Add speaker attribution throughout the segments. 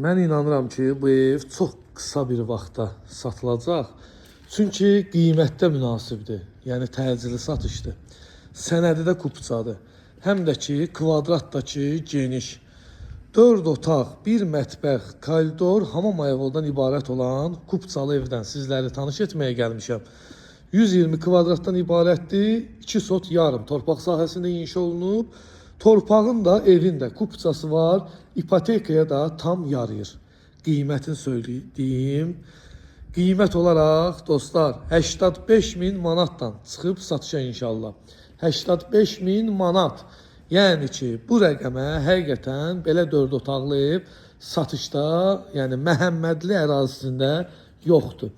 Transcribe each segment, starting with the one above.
Speaker 1: Mən inanıram ki, bu ev çox qısa bir vaxtda satılacaq. Çünki qiymətdə münasibdir. Yəni təcili satışdır. Sənədi də kupçadır. Həm də ki, kvadratdakı geniş. 4 otaq, 1 mətbəx, koridor, hamam ayaqoldan ibarət olan kupçalı evdən sizləri tanış etməyə gəlmişəm. 120 kvadratdan ibarətdir. 2 sot yarım torpaq sahəsində inşa olunub. Torpağın da evin də kupçası var. İpotekaya da tam yarayır. Qiymətini söyləyim. Qiymət olaraq dostlar 85.000 manatdan çıxıb satışa inşallah. 85.000 manat. Yəni ki, bu rəqəmə həqiqətən belə 4 otaqlı ev satışda, yəni Məhəmmədli ərazisində yoxdur.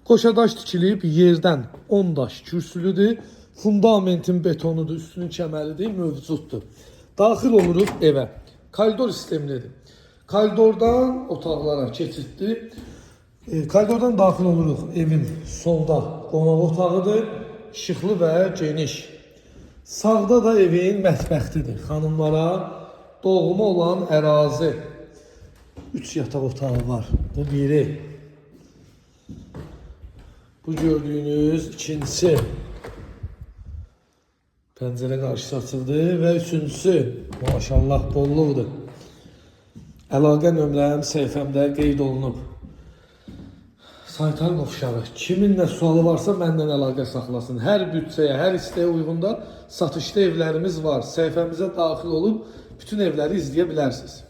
Speaker 1: Qoşadaş tikilib, yerdən 10 daş kürsülüdür. Fundamentin betonudur, üstünün kəməridir, mövcuddur. Daxil oluruq evə. Koridor sistemlidir. Koridordan otaqlara keçiddir. Koridordan daxil oluruq. Evin solda qonaq otağıdır. İşıqlı və geniş. Sağda da evin mətbəxtidir. Xanımlara doğma olan ərazi. 3 yataq otağı var. Bu biri. Bu gördüyünüz ikincisi. Pəncərə qarşısı açıldı və üçüncüsü. Maşallah bolluqdur. Əlaqə nömrəm səhifəmdə qeyd olunub. Saytar qovşağı. Kimin nə sualı varsa məndən əlaqə saxlasın. Hər büdcəyə, hər istəyə uyğunda satışda evlərimiz var. Səhifəmizə daxil olub bütün evləri izləyə bilərsiniz.